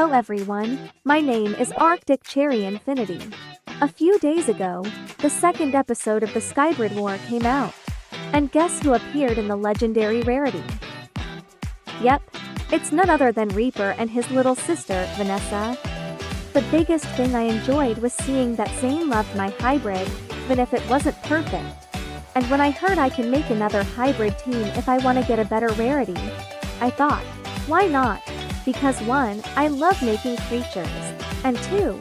Hello everyone, my name is Arctic Cherry Infinity. A few days ago, the second episode of the Sky-brid War came out. And guess who appeared in the legendary rarity? Yep, it's none other than Reaper and his little sister, Vanessa. The biggest thing I enjoyed was seeing that Zane loved my hybrid, even if it wasn't perfect. And when I heard I can make another hybrid team if I want to get a better rarity, I thought, why not? Because 1, I love making creatures, and 2,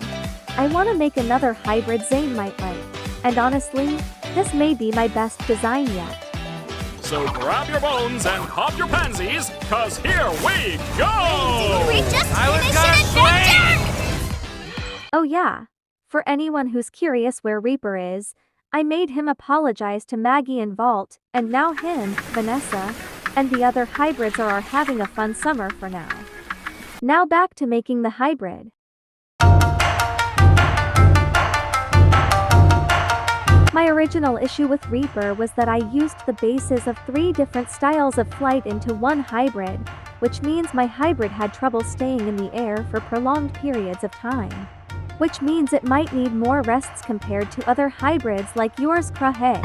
I want to make another hybrid Zane might like. And honestly, this may be my best design yet. So grab your bones and pop your pansies, cause here we go! We just finished an adventure! Oh yeah, for anyone who's curious where Reaper is, I made him apologize to Maggie and Vault, and now him, Vanessa, and the other hybrids are having a fun summer for now. Now back to making the hybrid. My original issue with Reaper was that I used the bases of 3 different styles of flight into one hybrid, which means my hybrid had trouble staying in the air for prolonged periods of time. Which means it might need more rests compared to other hybrids like yours, Krahe.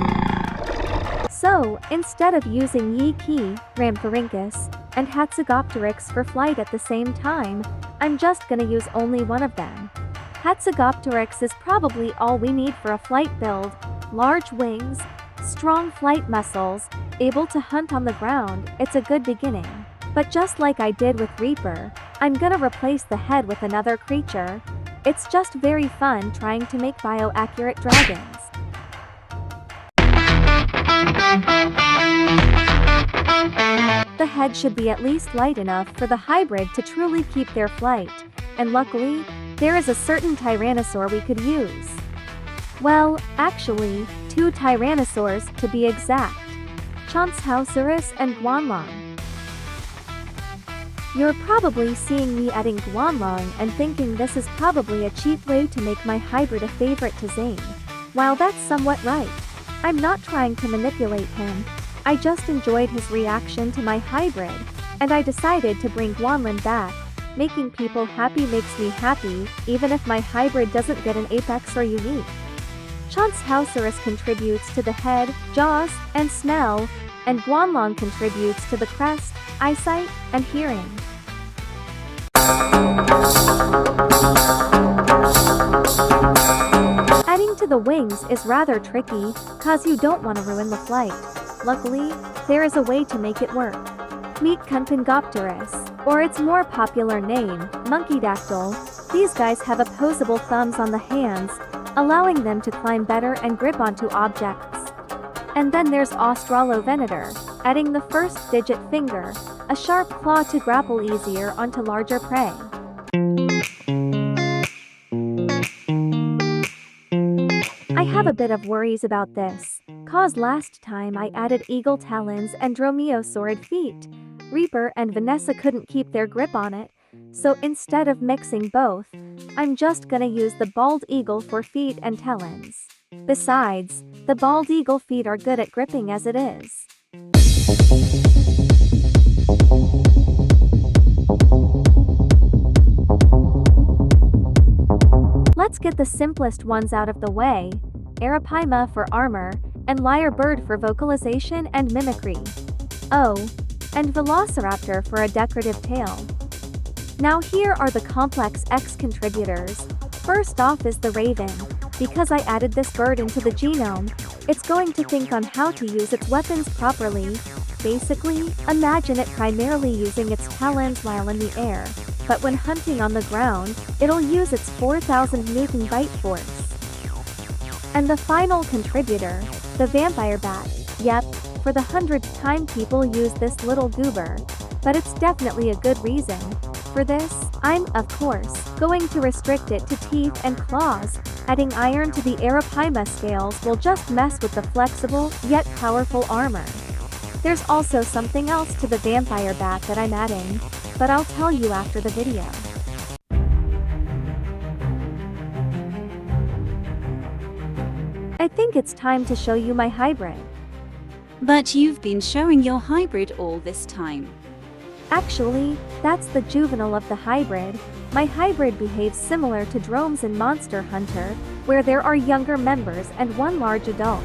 So, instead of using Yi-Ki, Ramphorhynchus, and Hatzegopteryx for flight at the same time, I'm just gonna use only one of them. Hatzegopteryx is probably all we need for a flight build: large wings, strong flight muscles, able to hunt on the ground. It's a good beginning. But just like I did with Reaper, I'm gonna replace the head with another creature. It's just very fun trying to make bio-accurate dragons. The head should be at least light enough for the hybrid to truly keep their flight, and luckily, there is a certain Tyrannosaur we could use. Well, actually, 2 Tyrannosaurs to be exact. Chanshausaurus and Guanlong. You're probably seeing me adding Guanlong and thinking this is probably a cheap way to make my hybrid a favorite to Zane. While that's somewhat right, I'm not trying to manipulate him. I just enjoyed his reaction to my hybrid, and I decided to bring Guanlong back. Making people happy makes me happy, even if my hybrid doesn't get an apex or unique. Chanshausaurus contributes to the head, jaws, and smell, and Guanlong contributes to the crest, eyesight, and hearing. Adding to the wings is rather tricky, cause you don't want to ruin the flight. Luckily, there is a way to make it work. Meet Kunpengopterus, or its more popular name, Monkeydactyl. These guys have opposable thumbs on the hands, allowing them to climb better and grip onto objects. And then there's Australovenator, adding the first digit finger, a sharp claw to grapple easier onto larger prey. I have a bit of worries about this, cause last time I added eagle talons and dromaeosaurid feet. Reaper and Vanessa couldn't keep their grip on it, so instead of mixing both, I'm just gonna use the bald eagle for feet and talons. Besides, the bald eagle feet are good at gripping as it is. Let's get the simplest ones out of the way: Arapaima for armor, and Lyrebird for vocalization and mimicry. Oh, and Velociraptor for a decorative tail. Now here are the complex X contributors. First off is the Raven. Because I added this bird into the genome, it's going to think on how to use its weapons properly. Basically, imagine it primarily using its talons while in the air, but when hunting on the ground, it'll use its 4,000 Newton bite force. And the final contributor, the Vampire Bat. Yep, for the 100th time people use this little goober, but it's definitely a good reason. For this, I'm, of course, going to restrict it to teeth and claws. Adding iron to the Arapaima scales will just mess with the flexible, yet powerful armor. There's also something else to the Vampire Bat that I'm adding, but I'll tell you after the video. I think it's time to show you my hybrid. But you've been showing your hybrid all this time. Actually, that's the juvenile of the hybrid. My hybrid behaves similar to drones in Monster Hunter, where there are younger members and one large adult.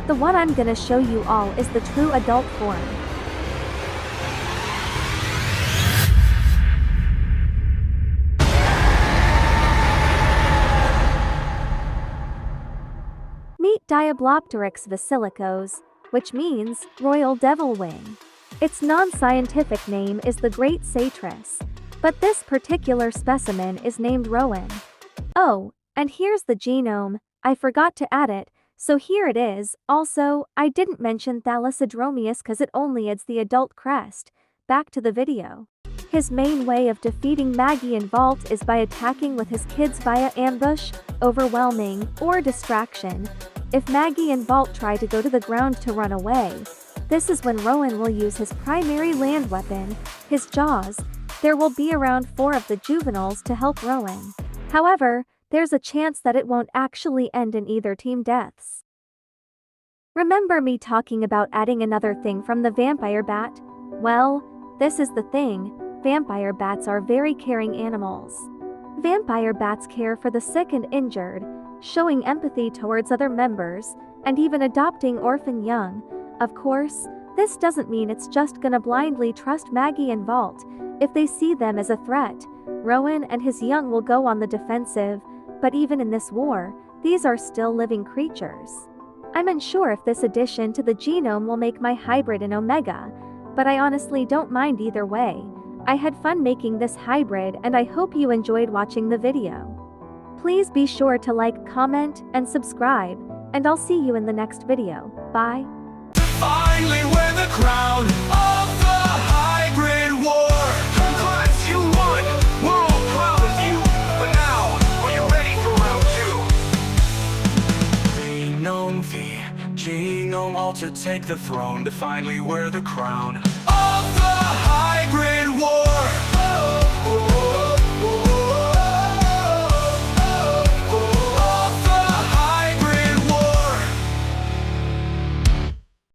The one I'm gonna show you all is the true adult form. Meet Diablopteryx vasilicos, which means royal devil wing. Its non-scientific name is the Great Satress, but this particular specimen is named Rowan. Oh, and here's the genome, I forgot to add it, so here it is. Also, I didn't mention Thalassodromius cause it only adds the adult crest. Back to the video. His main way of defeating Maggie in Vault is by attacking with his kids via ambush, overwhelming, or distraction. If Maggie and Vault try to go to the ground to run away, this is when Rowan will use his primary land weapon, his jaws. There will be around 4 of the juveniles to help Rowan. However, there's a chance that it won't actually end in either team deaths. Remember me talking about adding another thing from the vampire bat? Well, this is the thing. Vampire bats are very caring animals. Vampire bats care for the sick and injured, showing empathy towards other members, and even adopting orphan young. Of course, this doesn't mean it's just gonna blindly trust Maggie and Vault. If they see them as a threat, Rowan and his young will go on the defensive, but even in this war, these are still living creatures. I'm unsure if this addition to the genome will make my hybrid an Omega, but I honestly don't mind either way. I had fun making this hybrid and I hope you enjoyed watching the video. Please be sure to like, comment, and subscribe, and I'll see you in the next video. Bye. Finally wear the crown of the Hybrid War. Congrats, you won. We're all proud of you. But now, are you ready for round 2? Genome V, Genome Alter, take the throne to finally wear the crown.